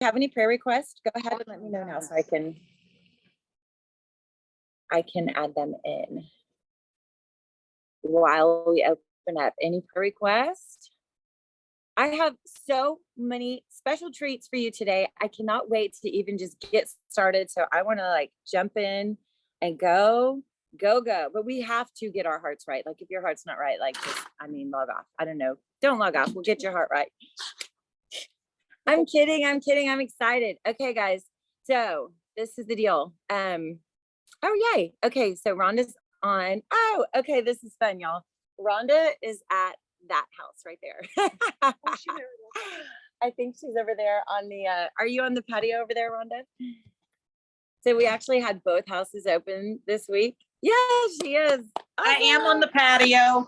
have any prayer requests, go ahead and let me know now so I can add them in while we open up any prayer requests. I have so many special treats for you today. I cannot wait to even just get started. So I want to like jump in and go. But we have to get our hearts right. Like if your heart's not right, like just, log off. I don't know. Don't log off. We'll get your heart right. I'm kidding. I'm excited. Okay, guys. So this is the deal. Oh, yay. Okay. So Rhonda's on. Oh, okay. This is fun, y'all. Rhonda is at that house right there. I think she's over there on the, are you on the patio over there, Rhonda? So we actually had both houses open this week. Yeah, she is. I am on the patio.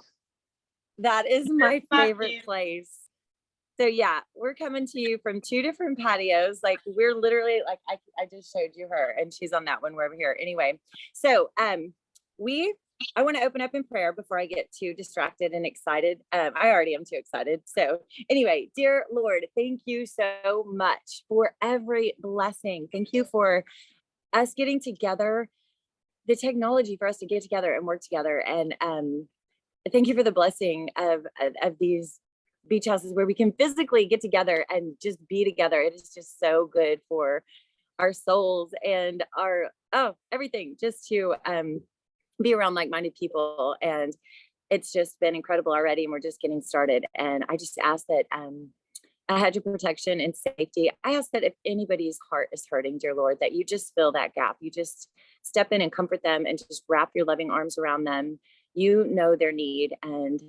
That is my favorite place. So yeah, we're coming to you from two different patios. Like we're literally like, I just showed you her and she's on that one. We're over here. Anyway, so I want to open up in prayer before I get too distracted and excited. I already am too excited. So anyway, dear Lord, thank you so much for every blessing. Thank you for us getting together, the technology for us to get together and work together. And thank you for the blessing of these beach houses where we can physically get together and just be together. It is just so good for our souls and our, everything, just to be around like-minded people. And it's just been incredible already. And we're just getting started. And I just ask that I had your protection and safety. I ask that if anybody's heart is hurting, dear Lord, that you just fill that gap. You just step in and comfort them and just wrap your loving arms around them. You know their need, and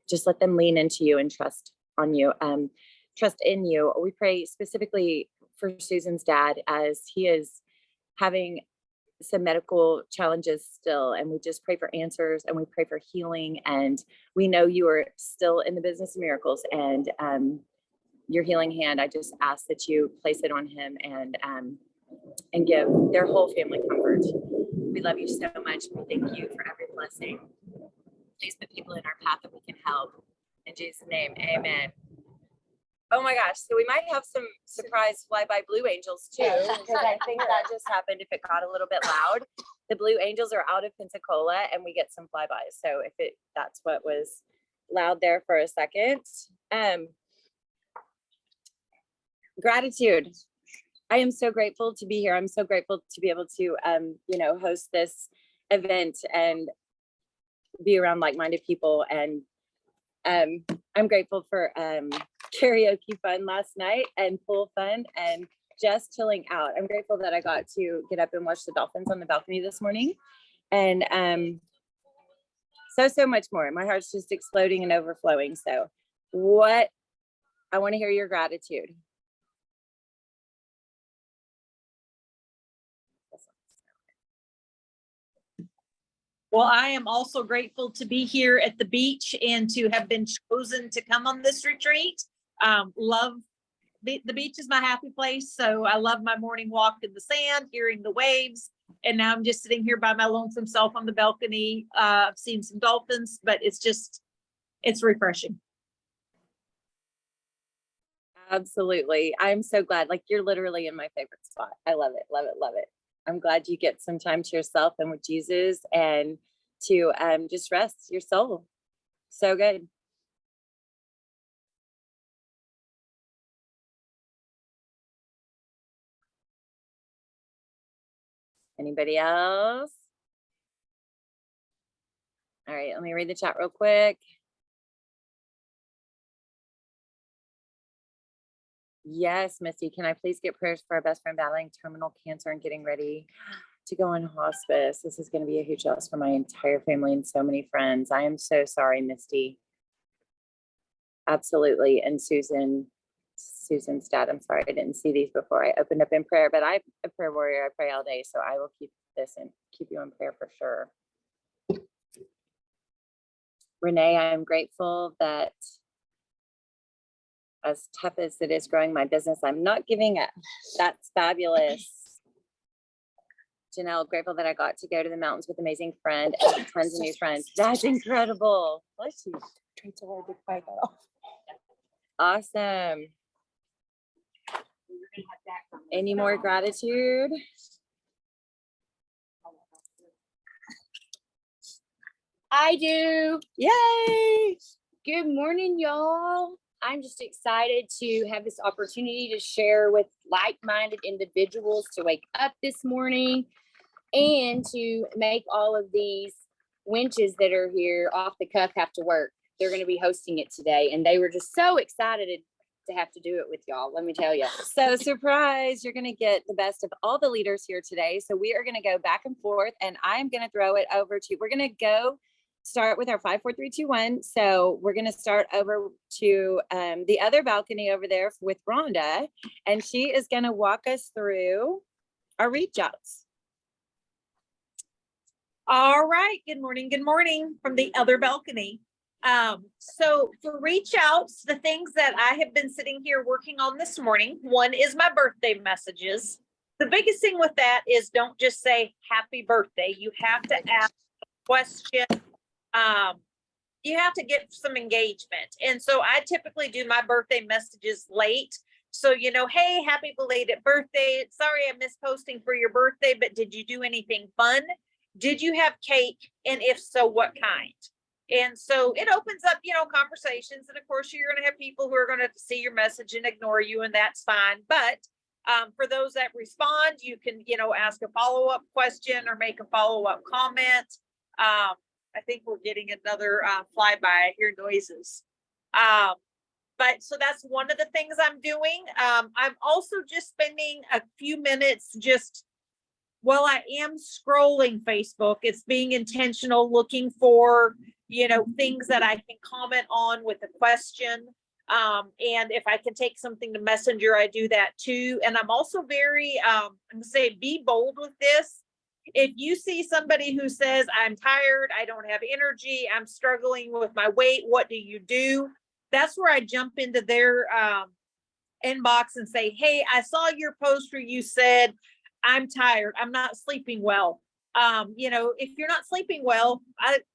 just let them lean into you and trust on you, trust in you. We pray specifically for Susan's dad as he is having some medical challenges still, and we just pray for answers and we pray for healing. And we know you are still in the business of miracles, and your healing hand, I just ask that you place it on him and give their whole family comfort. We love you so much. We thank you for every blessing. Please put people in our path that we can help. In Jesus' name, amen. Oh my gosh, so we might have some surprise flyby Blue Angels too, because I think that just happened if it got a little bit loud. The Blue Angels are out of Pensacola and we get some flybys. So if that's what was loud there for a second. Gratitude. I am so grateful to be here. I'm so grateful to be able to, host this event and be around like-minded people. And I'm grateful for karaoke fun last night and pool fun and just chilling out. I'm grateful that I got to get up and watch the dolphins on the balcony this morning. And so much more. My heart's just exploding and overflowing. So I want to hear your gratitude. Well, I am also grateful to be here at the beach and to have been chosen to come on this retreat. Love the beach is my happy place. So I love my morning walk in the sand, hearing the waves. And now I'm just sitting here by my lonesome self on the balcony. I've seen some dolphins, but it's refreshing. Absolutely. I'm so glad. Like you're literally in my favorite spot. I love it. Love it. Love it. I'm glad you get some time to yourself and with Jesus and to just rest your soul. So good. Anybody else? All right, let me read the chat real quick. Yes, Misty, can I please get prayers for our best friend battling terminal cancer and getting ready to go on hospice? This is going to be a huge loss for my entire family and so many friends. I am so sorry, Misty. Absolutely. And Susan's dad, I'm sorry, I didn't see these before I opened up in prayer, but I'm a prayer warrior. I pray all day, so I will keep this and keep you in prayer for sure. Renee, I'm grateful that as tough as it is growing my business, I'm not giving up. That's fabulous. Janelle, grateful that I got to go to the mountains with an amazing friend and tons of new friends. That's incredible. Bless you. Tried so hard to fight that off. Awesome. Any more gratitude? I do. Yay! Good morning, y'all. I'm just excited to have this opportunity to share with like-minded individuals to wake up this morning and to make all of these winches that are here off the cuff have to work. They're going to be hosting it today, and they were just so excited to have to do it with y'all. Let me tell you. So surprise, you're going to get the best of all the leaders here today. So we are going to go back and forth, and I'm going to throw it over to, we're going to go start with our 5, 4, 3, 2, 1. So we're going to start over to the other balcony over there with Rhonda, and she is going to walk us through our reach outs. All right. Good morning. Good morning from the other balcony. So for reach outs, the things that I have been sitting here working on this morning, one is my birthday messages. The biggest thing with that is don't just say happy birthday. You have to ask a question. You have to get some engagement. And so I typically do my birthday messages late. So, you know, hey, happy belated birthday. Sorry, I missed posting for your birthday, but did you do anything fun? Did you have cake? And if so, what kind? And so it opens up, you know, conversations. And of course, you're going to have people who are going to see your message and ignore you, and that's fine. But for those that respond, you can, you know, ask a follow-up question or make a follow-up comment. I think we're getting another flyby. I hear noises. But so that's one of the things I'm doing. I'm also just spending a few minutes just while I am scrolling Facebook, it's being intentional, looking for, you know, things that I can comment on with a question. And if I can take something to Messenger, I do that too. And I'm also very, I'm gonna say, be bold with this. If you see somebody who says, I'm tired, I don't have energy, I'm struggling with my weight, what do you do? That's where I jump into their inbox and say, hey, I saw your post where you said, I'm tired, I'm not sleeping well. You know, if you're not sleeping well,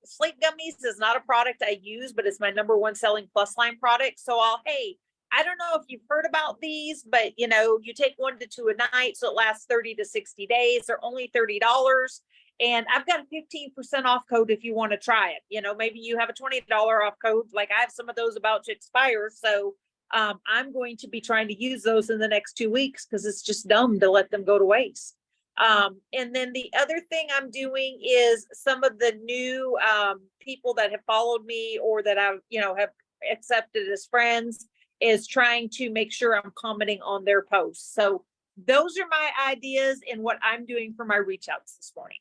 Sleep Gummies is not a product I use, but it's my #1 selling plus line product. So hey, I don't know if you've heard about these, but you know, you take 1 to 2 a night, so it lasts 30 to 60 days. They're only $30. And I've got a 15% off code if you want to try it. You know, maybe you have a $20 off code. Like I have some of those about to expire. So I'm going to be trying to use those in the next 2 weeks because it's just dumb to let them go to waste. And then the other thing I'm doing is some of the new people that have followed me or that I've, you know, have accepted as friends is trying to make sure I'm commenting on their posts. So those are my ideas and what I'm doing for my reach outs this morning.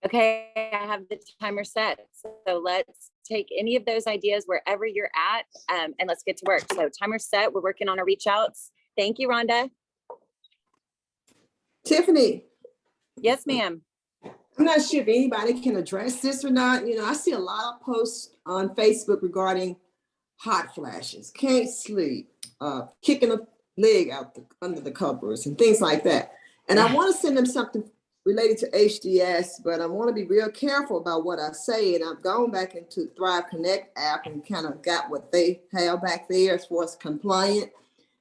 Okay, I have the timer set. So let's take any of those ideas wherever you're at, and let's get to work. So timer set, we're working on our reach outs. Thank you, Rhonda. Tiffany. Yes, ma'am. I'm not sure if anybody can address this or not. You know, I see a lot of posts on Facebook regarding hot flashes, can't sleep, kicking a leg out under the covers and things like that. And I want to send them something related to HDS, but I want to be real careful about what I say. And I've gone back into Thrive Connect app and kind of got what they have back there as far as compliant.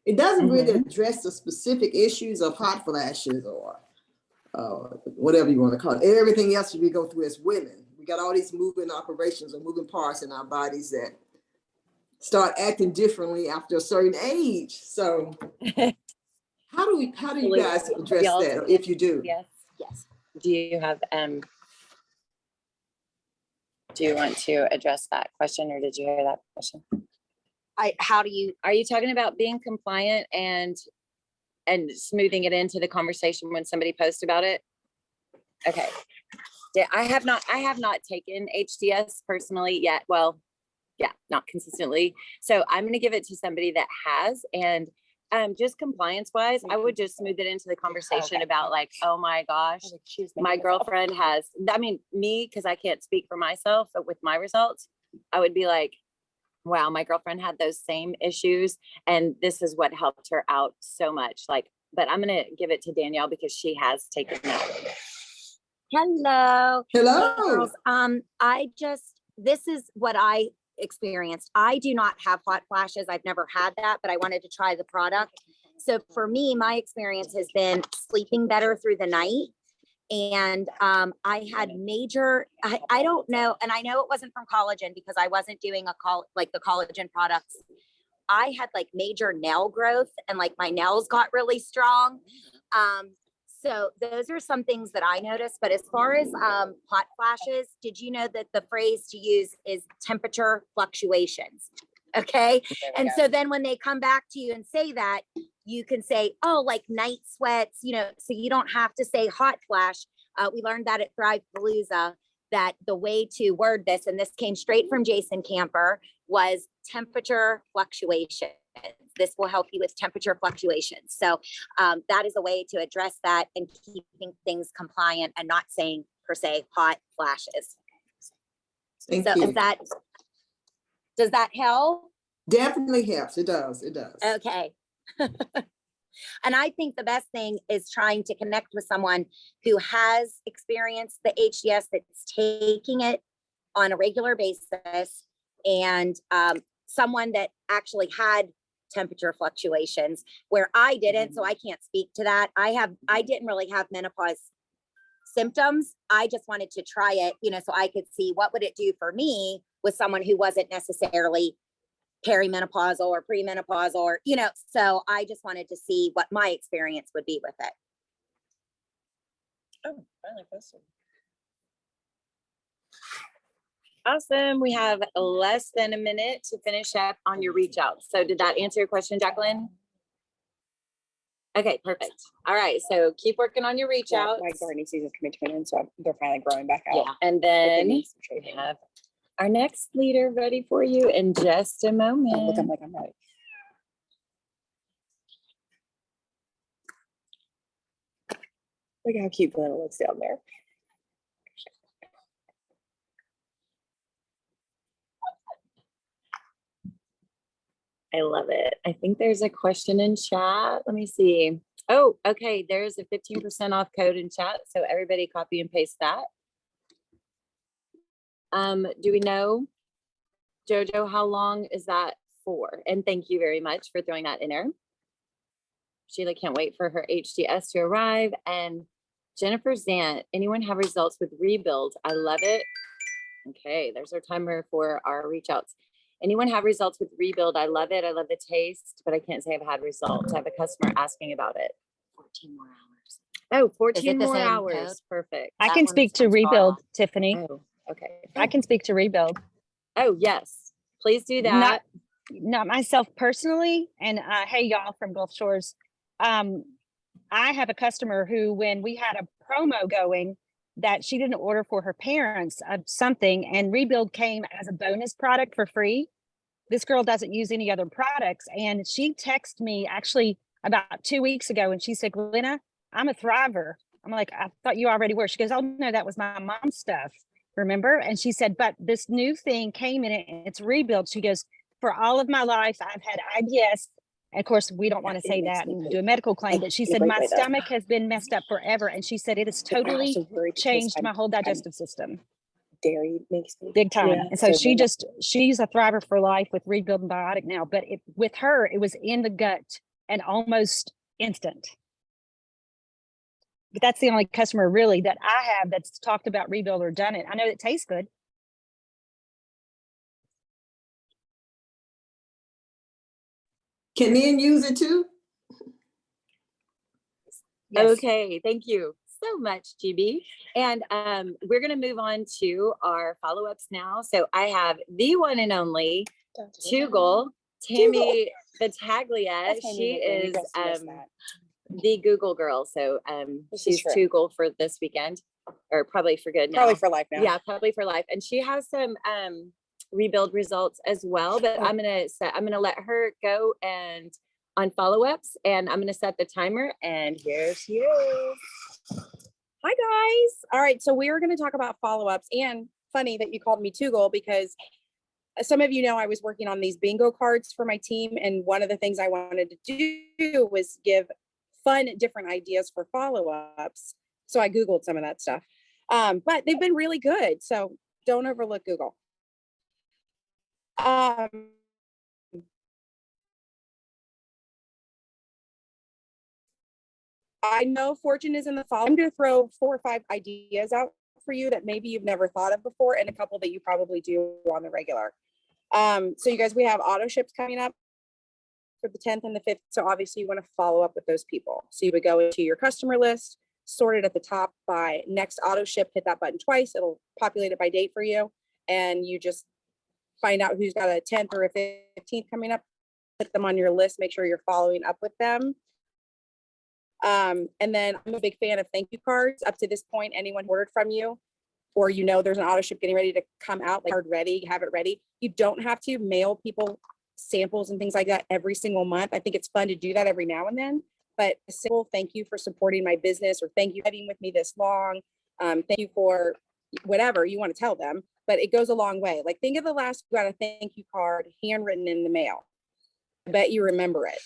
It doesn't really address the specific issues of hot flashes or whatever you want to call it. Everything else we go through as women. We got all these moving operations or moving parts in our bodies that start acting differently after a certain age. So how do you guys address that, if you do? Yes. Do you have do you want to address that question, or did you hear that question? Are you talking about being compliant and smoothing it into the conversation when somebody posts about it? Okay. Yeah, I have not taken HDS personally yet. Well, yeah, not consistently. So I'm going to give it to somebody that has, and just compliance wise, I would just smooth it into the conversation about like, oh my gosh, my girlfriend has, I mean, me, because I can't speak for myself, but with my results, I would be like, wow, my girlfriend had those same issues and this is what helped her out so much. Like, but I'm going to give it to Danielle because she has taken that. Hello. Hello. Girls. This is what I experienced. I do not have hot flashes. I've never had that, but I wanted to try the product. So for me, my experience has been sleeping better through the night. And I had major, I don't know, and I know it wasn't from collagen because I wasn't doing like the collagen products. I had like major nail growth and like my nails got really strong. So those are some things that I noticed. But as far as hot flashes, did you know that the phrase to use is temperature fluctuations? Okay. And so then when they come back to you and say that, you can say, oh, like night sweats, you know, so you don't have to say hot flash. We learned that at Thrive Palooza, that the way to word this, and this came straight from Jason Camper, was temperature fluctuation. This will help you with temperature fluctuations. So that is a way to address that and keeping things compliant and not saying per se hot flashes. Thank So you. does that help? Definitely helps. It does. It does. Okay. And I think the best thing is trying to connect with someone who has experienced the HDS, that's taking it on a regular basis, and someone that actually had temperature fluctuations where I didn't. So I can't speak to that. I didn't really have menopause symptoms. I just wanted to try it, you know, so I could see what would it do for me with someone who wasn't necessarily perimenopausal or premenopausal, or, you know, so I just wanted to see what my experience would be with it. Oh, finally posted. Awesome. We have less than a minute to finish up on your reach out. So did that answer your question, Jacqueline? Okay, perfect. All right. So keep working on your reach out. My gardening season's coming to an end, so they're finally growing back out. Yeah. And But they then need some we shading. have our next leader ready for you in just a moment. Oh, look, I'm ready. Look how cute Glenna looks down there. I love it. I think there's a question in chat. Let me see. Oh, okay. There's a 15% off code in chat. So everybody copy and paste that. Do we know, Jojo, how long is that for? And thank you very much for throwing that in there. Sheila can't wait for her HDS to arrive. And Jennifer Zant, anyone have results with Rebuild? I love it. Okay, there's our timer for our reach outs. Anyone have results with Rebuild? I love it. I love the taste, but I can't say I've had results. I have a customer asking about it. 14 more hours. Oh, Is 14 it the more same hours. code? Perfect. I That can one speak to sounds far Rebuild, off. Tiffany. Oh, okay. I can speak to Rebuild. Oh, yes. Please do that. Not myself personally. And hey, y'all from Gulf Shores. I have a customer who, when we had a promo going, that she didn't order for her parents of something, and Rebuild came as a bonus product for free. This girl doesn't use any other products. And she texted me actually about 2 weeks ago, and she said, Glenna, I'm a Thriver. I'm like, I thought you already were. She goes, oh no, that was my mom's stuff. Remember? And she said, but this new thing came in it and it's Rebuild. She goes, for all of my life, I've had IBS. And of course, we don't want to It say makes that me and poop. do a medical claim, Like, but she in a said, great my way, though. stomach has been messed up forever. And she said, it has But I'm totally also worried because changed my whole digestive system. dairy makes me Big time. Yeah, And so so then she's a Thriver for life with Rebuild and Biotic now, but with her, it was in the gut and almost instant. But that's the only customer really that I have that's talked about Rebuild or done it. I know it tastes good. Can men use it too? Yes. Okay, thank you so much, GB. And we're going to move on to our follow-ups now. So I have the one and only Tugel, Tammy Battaglia. That's my She new nickname. You is guys missed that. the Google girl. So This is she's true. Tugel for this weekend, or probably for good now. Probably for life now. Yeah, probably for life. And she has some Rebuild results as well, but Oh. I'm gonna let her go and on follow-ups, and I'm gonna set the timer, and here she is. Hi guys. All right, so we are going to talk about follow-ups, and funny that you called me Tugel because some of you know I was working on these bingo cards for my team, and one of the things I wanted to do was give fun different ideas for follow-ups. So I Googled some of that stuff. But they've been really good, so don't overlook Google. Um, I know fortune is in the fall. I'm going to throw 4 or 5 ideas out for you that maybe you've never thought of before, and a couple that you probably do on the regular. So you guys, we have auto ships coming up for the 10th and the 5th. So obviously you want to follow up with those people. So you would go into your customer list, sort it at the top by next auto ship, hit that button twice. It'll populate it by date for you. And you just find out who's got a 10th or a 15th coming up, put them on your list, make sure you're following up with them. And then I'm a big fan of thank you cards. Up to this point, anyone ordered from you, or you know there's an auto ship getting ready to come out, like card ready, have it ready. You don't have to mail people samples and things like that every single month. I think it's fun to do that every now and then, but a simple thank you for supporting my business, or thank you for being with me this long. Thank you for whatever you want to tell them, but it goes a long way. Like think of the last you got a thank you card handwritten in the mail. I bet you remember it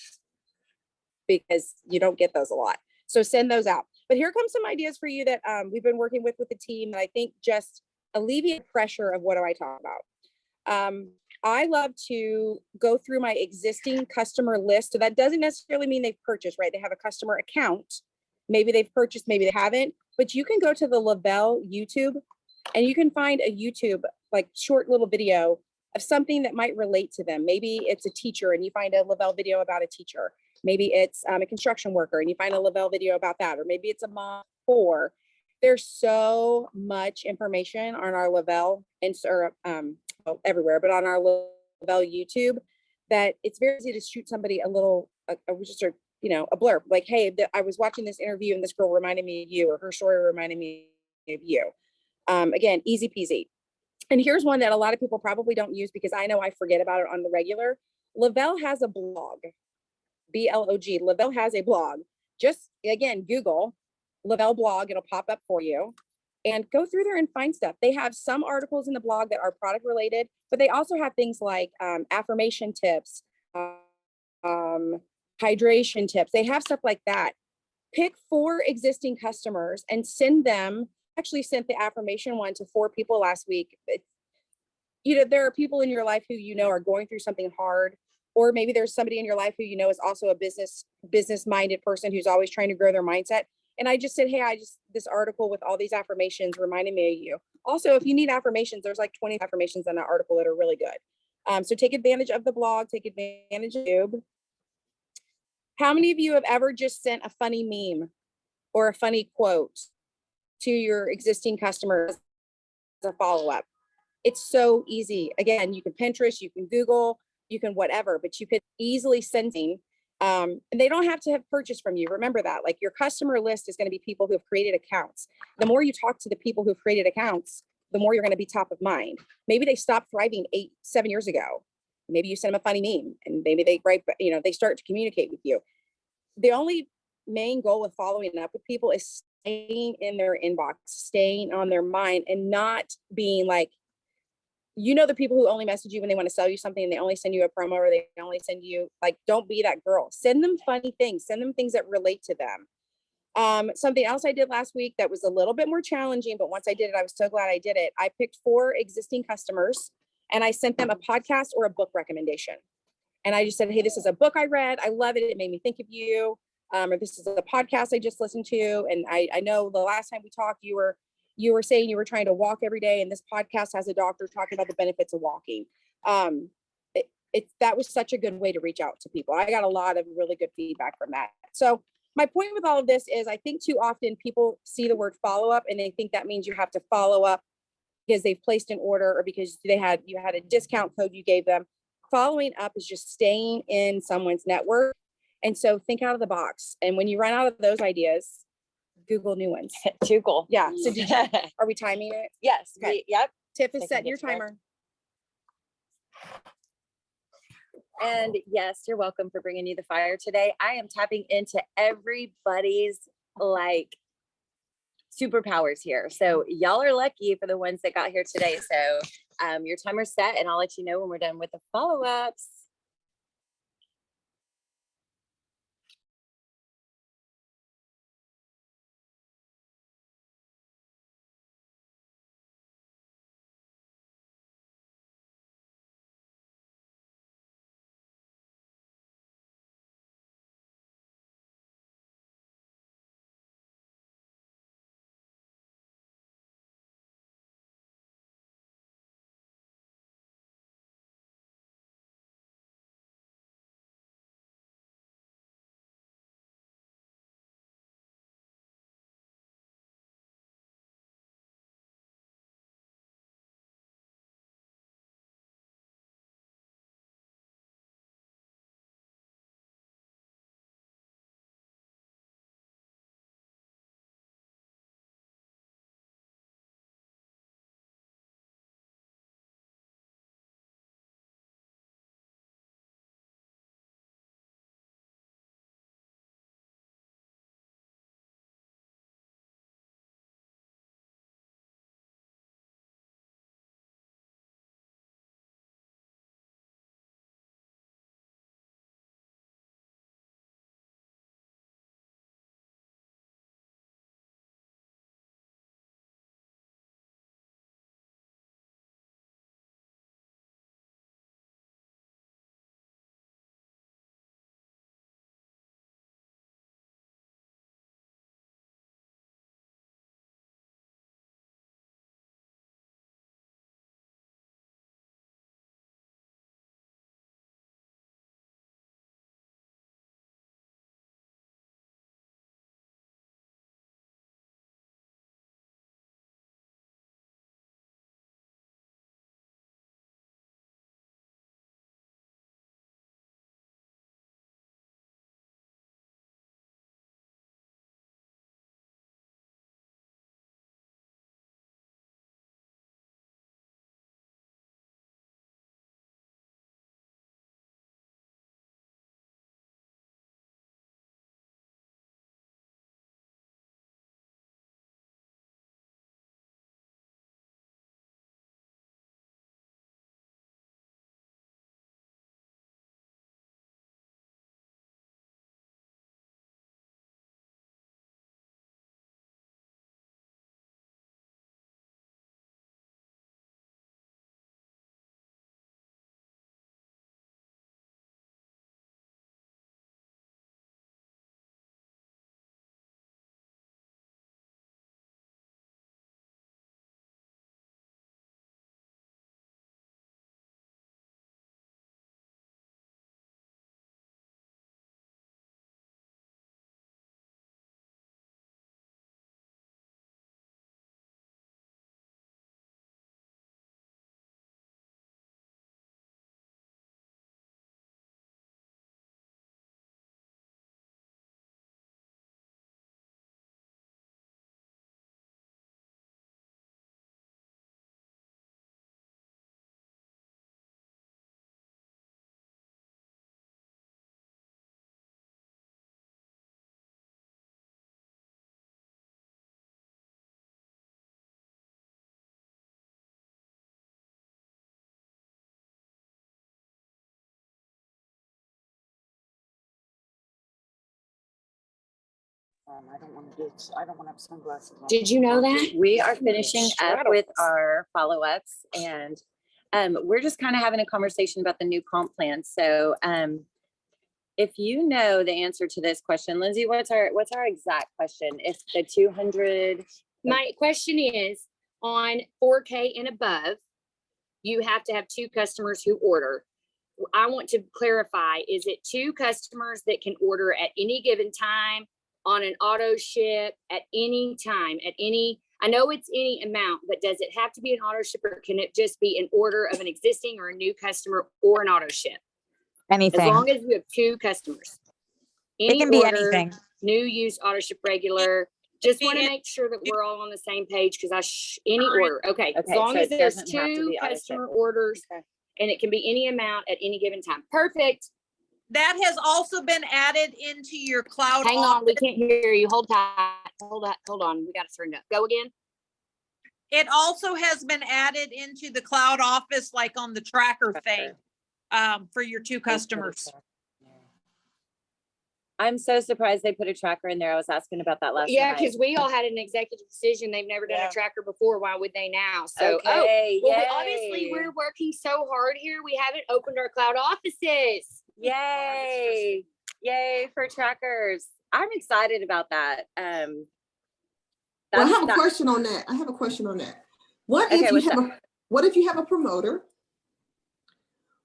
because you don't get those a lot. So send those out. But here comes some ideas for you that we've been working with the team that I think just alleviate pressure of what do I talk about. I love to go through my existing customer list. So that doesn't necessarily mean they've purchased, right? They have a customer account. Maybe they've purchased, maybe they haven't, but you can go to the Lavelle YouTube and you can find a YouTube like short little video of something that might relate to them. Maybe it's a teacher and you find a Lavelle video about a teacher. Maybe it's a construction worker and you find a Lavelle video about that, or maybe it's a mom for. There's so much information on our Lavelle well, everywhere, but on our Lavelle YouTube that it's very easy to shoot somebody a little, just a blurb like, hey, I was watching this interview and this girl reminded me of you, or her story reminded me of you. Again, easy peasy. And here's one that a lot of people probably don't use because I know I forget about it on the regular. Lavelle has a blog. BLOG. Lavelle has a blog. Just again, Google Lavelle blog. It'll pop up for you and go through there and find stuff. They have some articles in the blog that are product related, but they also have things like affirmation tips, hydration tips. They have stuff like that. Pick 4 existing customers and send them. Actually sent the affirmation one to 4 people last week. There are people in your life who are going through something hard, or maybe there's somebody in your life who is also a business minded person who's always trying to grow their mindset. And I just said, hey, this article with all these affirmations reminded me of you. Also, if you need affirmations, there's like 20 affirmations in that article that are really good. So take advantage of the blog, take advantage of YouTube. How many of you have ever just sent a funny meme or a funny quote to your existing customers as a follow-up? It's so easy. Again, you can Pinterest, you can Google, you can whatever, but you could easily send things. And they don't have to have purchased from you. Remember that, like your customer list is going to be people who have created accounts. The more you talk to the people who've created accounts, the more you're going to be top of mind. Maybe they stopped thriving 7 years ago. Maybe you send them a funny meme and maybe they start to communicate with you. The only main goal with following up with people is staying in their inbox, staying on their mind, and not being like, the people who only message you when they want to sell you something and they only send you a promo, or they only send you don't be that girl. Send them funny things, send them things that relate to them. Something else I did last week that was a little bit more challenging, but once I did it, I was so glad I did it. I picked 4 existing customers and I sent them a podcast or a book recommendation. And I just said, hey, this is a book I read. I love it. It made me think of you. Or this is a podcast I just listened to. And I know the last time we talked, you were saying you were trying to walk every day. And this podcast has a doctor talking about the benefits of walking. That was such a good way to reach out to people. I got a lot of really good feedback from that. So my point with all of this is I think too often people see the word follow up and they think that means you have to follow up because they've placed an order or because you had a discount code you gave them. Following up is just staying in someone's network. And so think out of the box. And when you run out of those ideas, Google new ones. Google. Yeah. So are we timing it? Yes. Okay. Yep. Tiff is Thinking setting your it's correct. timer. And yes, you're welcome for bringing you the fire today. I am tapping into everybody's superpowers here. So y'all are lucky for the ones that got here today. So your timer's set and I'll let you know when we're done with the follow-ups. I don't want to do, I don't want to have sunglasses on. Did you know that? We are finishing up with Straddles. our follow-ups and we're just kind of having a conversation about the new comp plan. So if you know the answer to this question, Lindsay, what's our exact question? If the 200, My question is, on 4K and above, you have to have 2 customers who order. I want to clarify, is it 2 customers that can order at any given time on an auto ship at any time, at any, I know it's any amount, but does it have to be an auto ship or can it just be an order of an existing or a new customer or an auto ship? As Anything. long as you have 2 customers. It can be anything. New, used, auto ship, regular. Just be want to any- make sure that we're all on the same page because any order. Okay, as Okay, long so as it there's doesn't have to 2 be auto ship. customer orders and it can be any amount at any given time. Perfect. That has also been added into your cloud. Hang on, we can't hear you. Hold tight. Hold on. We got to turn it up. Go again. It also has been added into the cloud office, like on the tracker thing, for your 2 customers. I'm so surprised they put a tracker in there. I was asking about that last Yeah, night. because we all had an executive decision. They've never done Yeah. a tracker before. Why would they now? So, Okay, well, obviously yay. we're working so hard here. We haven't opened our cloud offices. Yay. Yay for trackers. I'm excited about that. Well, I have a question on that. What Okay, if what's you have a promoter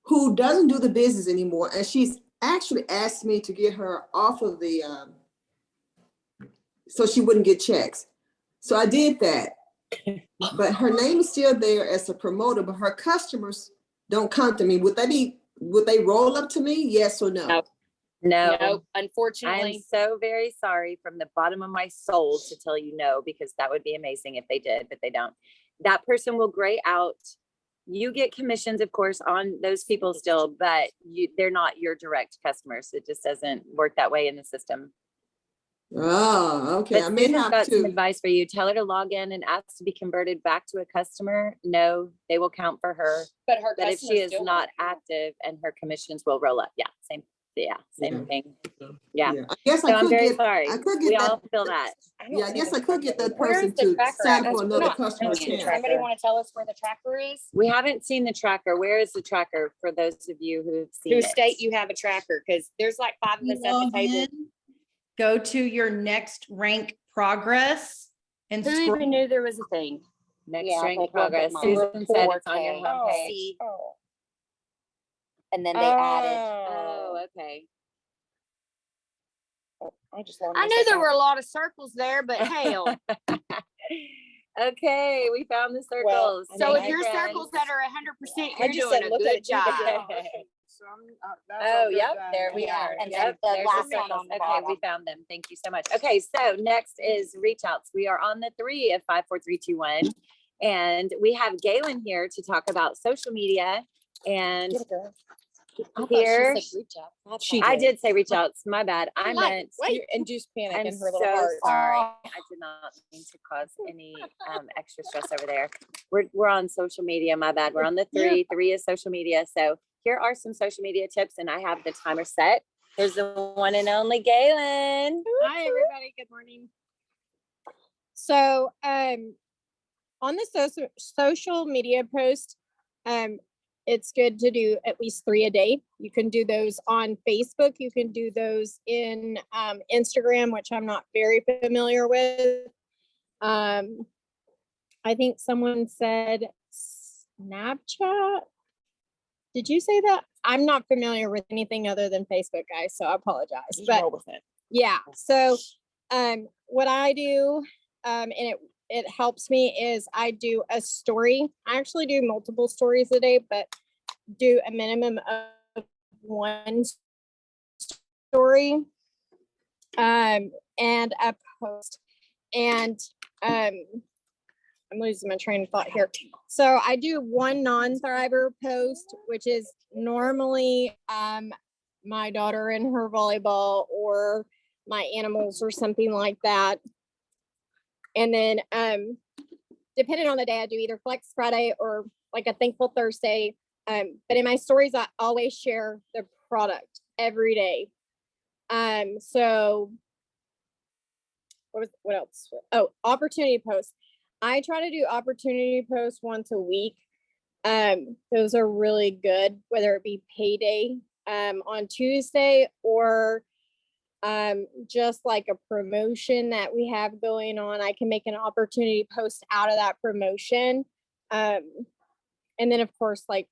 who doesn't do the business anymore and she's actually asked me to get her off of the so she wouldn't get checks. So I did that. But her name is still there as a promoter, but her customers don't come to me. Would they roll up to me? Yes or no? No. No, I'm unfortunately. so very sorry from the bottom of my soul to tell you no, because that would be amazing if they did, but they don't. That person will gray out. You get commissions, of course, on those people still, but they're not your direct customers. It just doesn't work that way in the system. Oh, okay. But I may Susan's have got some to. advice for you. Tell her to log in and ask to be converted back to a customer. No, they will count for her. But her But if she customers is still not want- active and her commissions will roll up. Yeah, same thing. Yeah. I guess So I I'm could very get. sorry. I could We get all that. feel that. Yeah, I guess I could get that Where's person the to tracker sign at? up for We're another not customer's seeing it. account. Somebody want to tell us where the tracker is? We haven't seen the tracker. Where is the tracker for those of you who've seen Who it? state you have a tracker? Because there's like 5 of us at the Log table. in, go to your next rank progress and Who scroll. even knew there was a thing? Next Yeah, rank look at progress. mine. Susan said it's on your 4K. homepage. See, and then they added. Oh, okay. I knew there were a lot of circles there, but hell. Okay, we found the Well, circles. So if Thank your you, friends. circles that are 100%, I you're just doing said, a look at good it, you can job. do it. Oh, yep, there we Yeah, are. and Yep, then the there's last one circles. on the Okay, we bottom. found them. Thank you so much. Okay, so next is reach outs. We are on the 3 of 5, 4, 3, 2, 1. And we have Galen here to talk about social media. And I thought she here, said reach out. That's She fine. I did say reach outs. My bad. I Like, meant. You induced panic I'm in her so little heart. sorry. I did not mean to cause any extra stress over there. We're on social media. My bad. We're on the 3. 3 is social media. So here are some social media tips, and I have the timer set. There's the one and only Galen. Hi, everybody. Good morning. So, on the social media post, it's good to do at least 3 a day. You can do those on Facebook. You can do those in Instagram, which I'm not very familiar with. I think someone said Snapchat. Did you say that? I'm not familiar with anything other than Facebook, guys, so I apologize. Just But roll with it. yeah, so what I do, and it helps me, is I do a story. I actually do multiple stories a day, but do a minimum of 1 story and a post. And I'm losing my train of thought here. So I do 1 non-thriver post, which is normally my daughter and her volleyball or my animals or something like that. And then depending on the day, I do either Flex Friday or like a Thankful Thursday. But in my stories, I always share the product every day. So what else? Oh, opportunity posts. I try to do opportunity posts once a week. Those are really good, whether it be payday on Tuesday or just like a promotion that we have going on. I can make an opportunity post out of that promotion. And then of course, like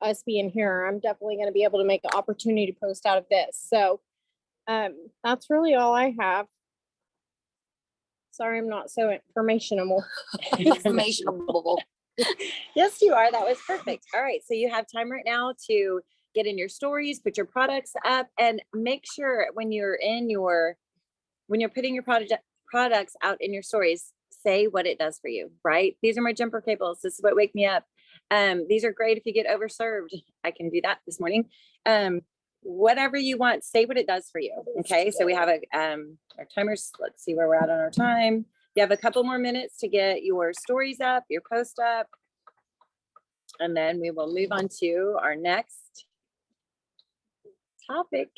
us being here, I'm definitely going to be able to make an opportunity post out of this. So that's really all I have. Sorry, I'm not so informational. Informational. Yes, you are. That was perfect. All right. So you have time right now to get in your stories, put your products up, and make sure when you're putting your products out in your stories, say what it does for you, right? These are my jumper cables. This is what wake me up. These are great if you get overserved. I can do that this morning. Whatever you want, say what it does for you. Okay. So we have our timers. Let's see where we're at on our time. You have a couple more minutes to get your stories up, your post up, and then we will move on to our next topic.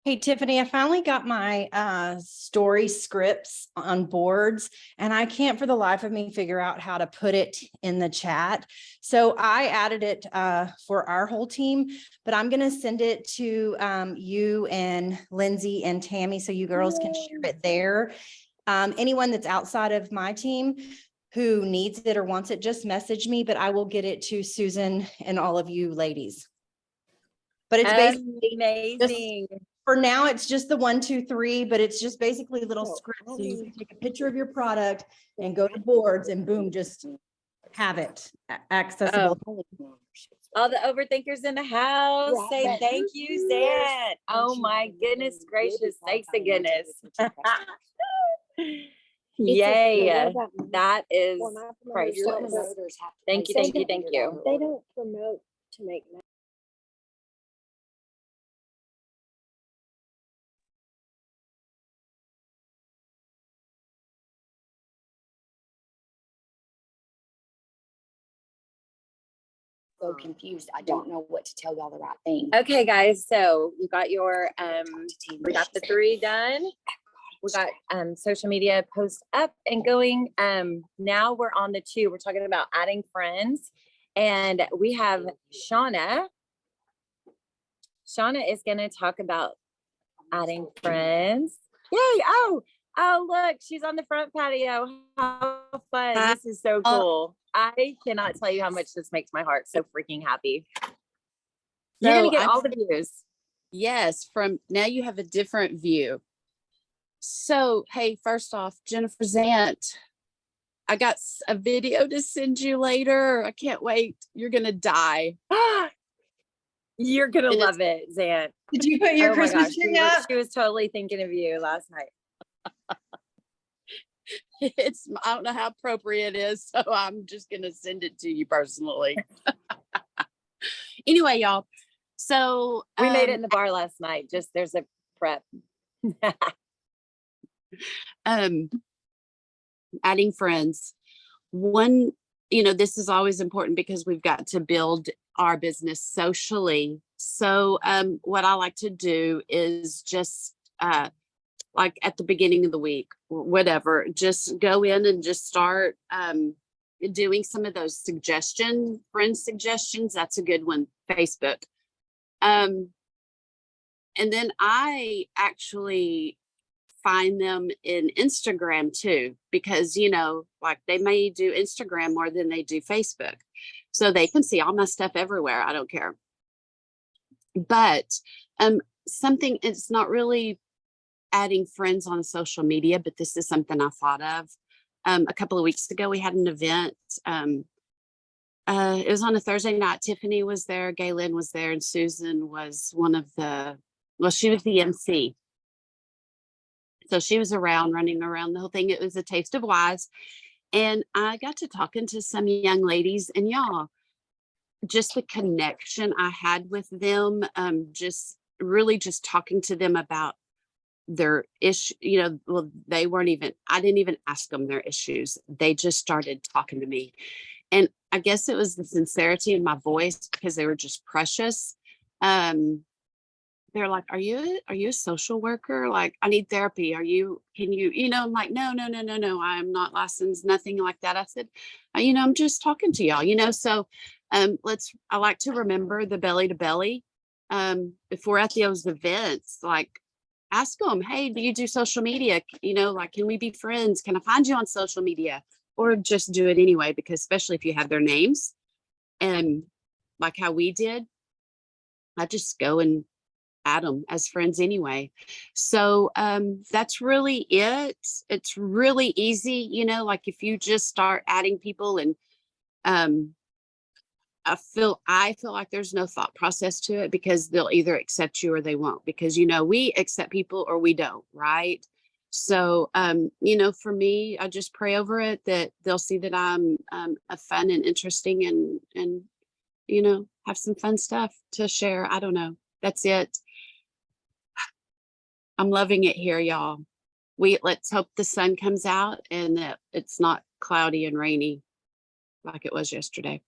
Hey, Tiffany, I finally got my story scripts on boards, and I can't for the life of me figure out how to put it in the chat. So I added it for our whole team, but I'm going to send it to you and Lindsay and Tammy so you girls can share it there. Anyone that's outside of my team who needs it or wants it, just message me, but I will get it to Susan and all of you ladies. But it's basically amazing. For now, it's just the 1, 2, 3, but it's just basically little scripts. So you can take a picture of your product and go to boards and boom, just have it accessible. All the overthinkers in the house say thank you, Zan. Oh my goodness gracious, thanks to goodness. Yay, that is priceless. Thank you, thank you, thank you. They don't promote to make money. So confused. I don't know what to tell y'all the right thing. Okay, guys, so you got your we got the 3 done. We got social media posts up and going. Now we're on the 2. We're talking about adding friends, and we have Shauna. Shauna is going to talk about adding friends. Yay! Oh, look, she's on the front patio. How fun! This is so cool. I cannot tell you how much this makes my heart so freaking happy. You're gonna get all the views. Yes, from now you have a different view. So, hey, first off, Jennifer Zant, I got a video to send you later. I can't wait. You're gonna die. You're gonna love it, Zant. Did you put your Christmas tree up? She was totally thinking of you last night. I don't know how appropriate it is, so I'm just gonna send it to you personally. Anyway, y'all. So We made it in the bar last night. Just there's a prep. Adding friends. One, this is always important because we've got to build our business socially. So what I like to do is just like at the beginning of the week, whatever, just go in and just start doing some of those friend suggestions. That's a good one, Facebook. And then I actually find them in Instagram too, because, like they may do Instagram more than they do Facebook. So they can see all my stuff everywhere. I don't care. But something, it's not really adding friends on social media, but this is something I thought of. A couple of weeks ago, we had an event. It was on a Thursday night. Tiffany was there, Gaylin was there, and Susan was she was the MC. So she was running around the whole thing. It was a Taste of Wise. And I got to talking to some young ladies, and y'all, just the connection I had with them, just talking to them about their issue, they weren't even, I didn't even ask them their issues. They just started talking to me. And I guess it was the sincerity in my voice because they were just precious. They're like, are you a social worker? Like, I need therapy. Can you, I'm like, no, I'm not licensed, nothing like that. I said, I'm just talking to y'all, so I like to remember the belly to belly. If we're at those events, like ask them, hey, do you do social media? Like, can we be friends? Can I find you on social media? Or just do it anyway, because especially if you have their names, and like how we did, I just go and add them as friends anyway. So that's really it. It's really easy, like if you just start adding people, and I feel like there's no thought process to it, because they'll either accept you or they won't, because we accept people or we don't, right? So for me, I just pray over it that they'll see that I'm a fun and interesting and have some fun stuff to share. I don't know. That's it. I'm loving it here, y'all. Let's hope the sun comes out and that it's not cloudy and rainy like it was yesterday.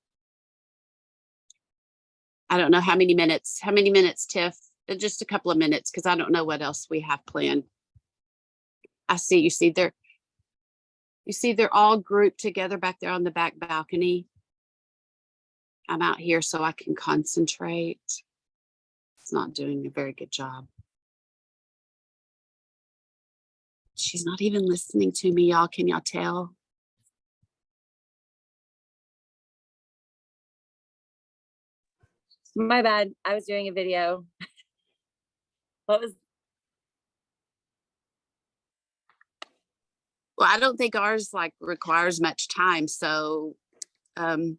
I don't know how many minutes, Tiff? Just a couple of minutes, because I don't know what else we have planned. I see, you see they're all grouped together back there on the back balcony. I'm out here so I can concentrate. It's not doing a very good job. She's not even listening to me, y'all. Can y'all tell? My bad. I was doing a video. Well, I don't think ours requires much time. So, oh,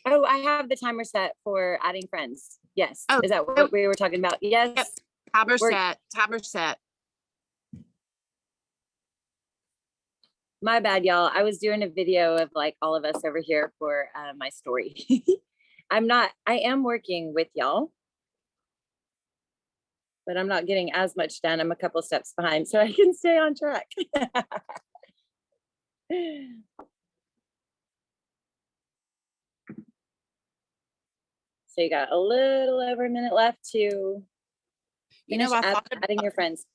I have the timer set for adding friends. Yes. Oh, is that what we were talking about? Yes. Yep. Timer set. My bad, y'all. I was doing a video of like all of us over here for my story. I am working with y'all, but I'm not getting as much done. I'm a couple steps behind, so I can stay on track. So you got a little over a minute left to adding your friends.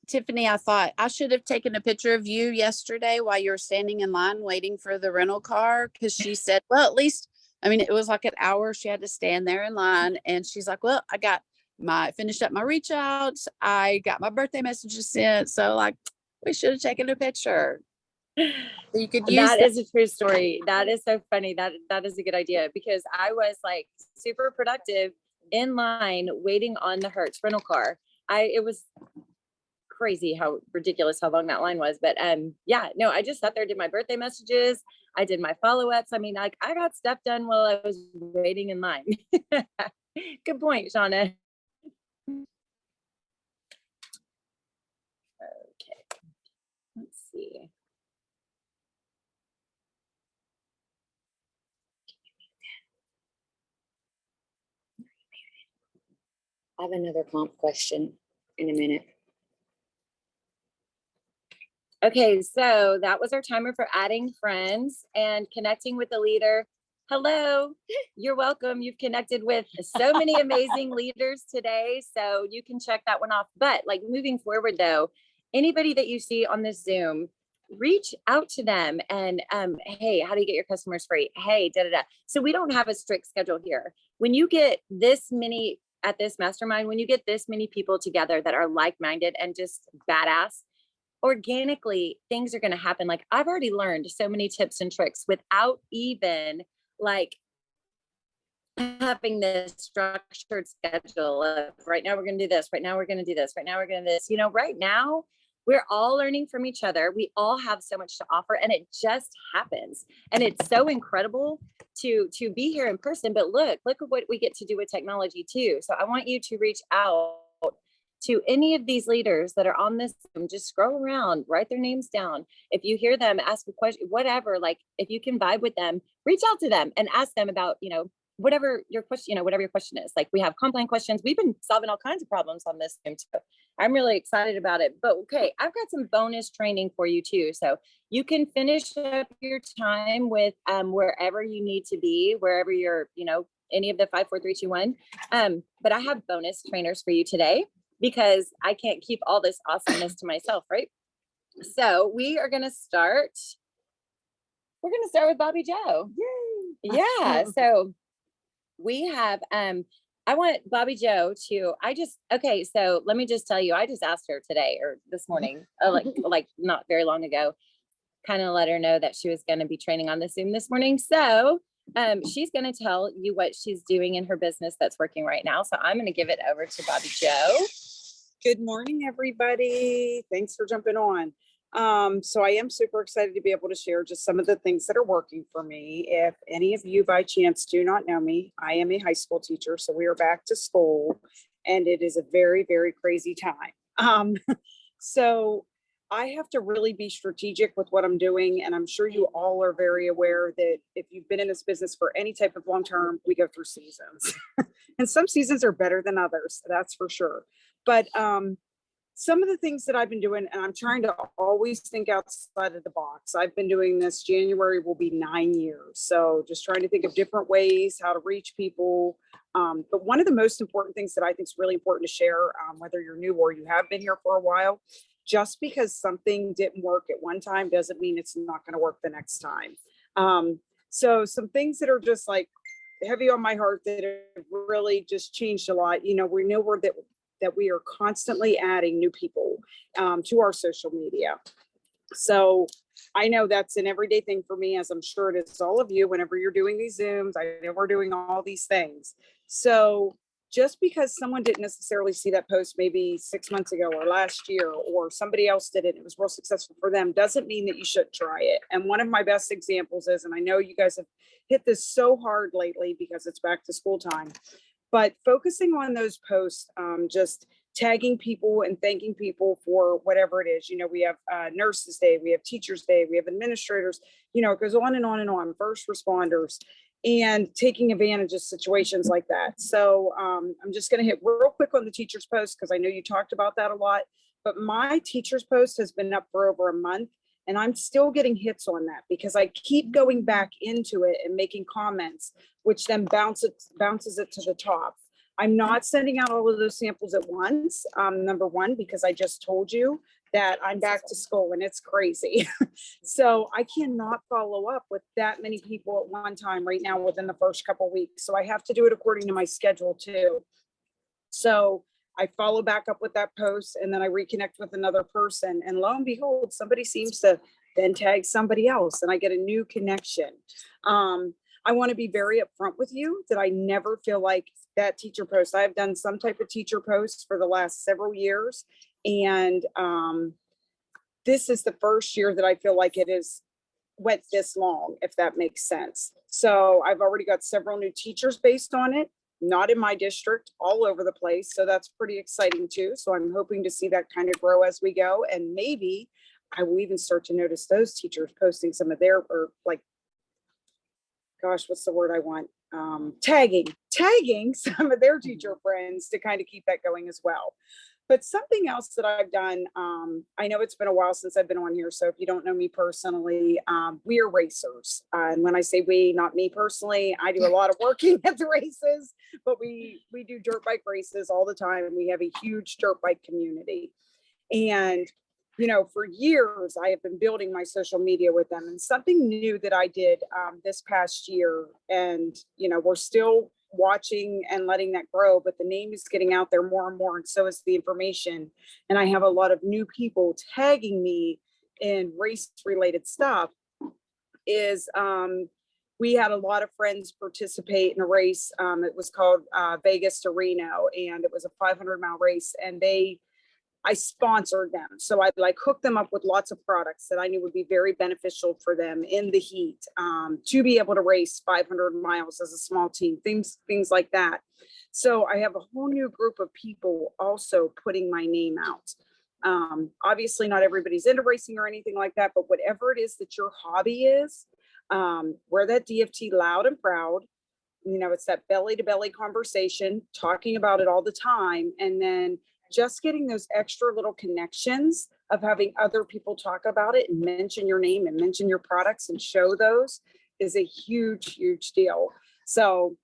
Tiffany, I thought I should have taken a picture of you yesterday while you were standing in line waiting for the rental car, because she said, well, at least, it was like an hour she had to stand there in line, and she's like, well, I finished up my reach outs, I got my birthday messages sent, so like we should have taken a picture. So you could use that is a true story. That is so funny. That is a good idea, because I was like super productive in line waiting on the Hertz rental car. It was crazy how ridiculous how long that line was. But yeah, no, I just sat there, did my birthday messages. I did my follow-ups. I got stuff done while I was waiting in line. Good point, Shauna. Okay, let's see. have another comp question in a minute. Okay, so that was our timer for adding friends and connecting with the leader. Hello, you're welcome. You've connected with so many amazing leaders today, so you can check that one off. But like moving forward though, anybody that you see on this Zoom, reach out to them and hey, how do you get your customers free? Hey, da da da. So we don't have a strict schedule here. When you get this many at this mastermind, when you get this many people together that are like-minded and just badass, organically things are going to happen. Like I've already learned so many tips and tricks without even like having this structured schedule of right now we're going to do this, right now we're going to do this, right now we're going to do this. You know, right now we're all learning from each other. We all have so much to offer and it just happens. And it's so incredible to be here in person. But look at what we get to do with technology too. So I want you to reach out to any of these leaders that are on this Zoom. Just scroll around, write their names down. If you hear them, ask a question, whatever, like if you can vibe with them, reach out to them and ask them about, you know, whatever your question, whatever your question is. Like we have complaint questions. We've been solving all kinds of problems on this Zoom too. I'm really excited about it. But okay, I've got some bonus training for you too. So you can finish up your time with wherever you need to be, wherever you're, you know, any of the 5, 4, 3, 2, 1. But I have bonus trainers for you today, because I can't keep all this awesomeness to myself, right? So we are going to start. We're going to start with Bobby Joe. Yay. Yeah. So we have, I want Bobby Joe to, okay. So let me just tell you, I just asked her today or this morning, like not very long ago, kind of let her know that she was going to be training on the Zoom this morning. So she's going to tell you what she's doing in her business that's working right now. So I'm going to give it over to Bobby Joe. Good morning, everybody. Thanks for jumping on. So I am super excited to be able to share just some of the things that are working for me. If any of you by chance do not know me, I am a high school teacher. So we are back to school and it is a very, very crazy time. So I have to really be strategic with what I'm doing. And I'm sure you all are very aware that if you've been in this business for any type of long term, we go through seasons. And some seasons are better than others, that's for sure. But some of the things that I've been doing, and I'm trying to always think outside of the box. I've been doing this, January will be 9 years. So just trying to think of different ways how to reach people. But one of the most important things that I think is really important to share, whether you're new or you have been here for a while, just because something didn't work at one time doesn't mean it's not going to work the next time. So some things that are just like heavy on my heart that have really just changed a lot. You know, we know that we are constantly adding new people to our social media. So I know that's an everyday thing for me, as I'm sure it is all of you. Whenever you're doing these Zooms, I know we're doing all these things. So just because someone didn't necessarily see that post maybe 6 months ago or last year, or somebody else did it, it was real successful for them, doesn't mean that you shouldn't try it. And one of my best examples is, and I know you guys have hit this so hard lately because it's back to school time, but focusing on those posts, just tagging people and thanking people for whatever it is. You know, we have Nurses Day, we have Teachers Day, we have administrators, you know, it goes on and on and on, first responders, and taking advantage of situations like that. So I'm just going to hit real quick on the teachers post because I know you talked about that a lot, but my teachers post has been up for over a month. And I'm still getting hits on that because I keep going back into it and making comments, which then bounces it to the top. I'm not sending out all of those samples at once. Number one, because I just told you that I'm back to school and it's crazy. So I cannot follow up with that many people at one time right now within the first couple of weeks. So I have to do it according to my schedule too. So I follow back up with that post and then I reconnect with another person, and lo and behold, somebody seems to then tag somebody else and I get a new connection. I want to be very upfront with you that I never feel like that teacher post. I've done some type of teacher posts for the last several years. And this is the first year that I feel like it is went this long, if that makes sense. So I've already got several new teachers based on it. Not in my district, all over the place. So that's pretty exciting too. So I'm hoping to see that kind of grow as we go. And maybe I will even start to notice those teachers posting some of their, or like, gosh, what's the word I want? tagging some of their teacher friends to kind of keep that going as well. But something else that I've done, I know it's been a while since I've been on here, so if you don't know me personally, we are racers. And when I say we, not me personally, I do a lot of working at the races, but we do dirt bike races all the time. We have a huge dirt bike community. And, you know, for years, I have been building my social media with them. And something new that I did this past year, and, you know, we're still watching and letting that grow, but the name is getting out there more and more, and so is the information. And I have a lot of new people tagging me in race related stuff. Is we had a lot of friends participate in a race. It was called Vegas to Reno, and it was a 500-mile race, and I sponsored them. So I like hooked them up with lots of products that I knew would be very beneficial for them in the heat, to be able to race 500 miles as a small team, things like that. So I have a whole new group of people also putting my name out. Obviously not everybody's into racing or anything like that, but whatever it is that your hobby is, wear that DFT loud and proud. You know, it's that belly to belly conversation, talking about it all the time. And then just getting those extra little connections of having other people talk about it and mention your name and mention your products and show those is a huge, huge deal. So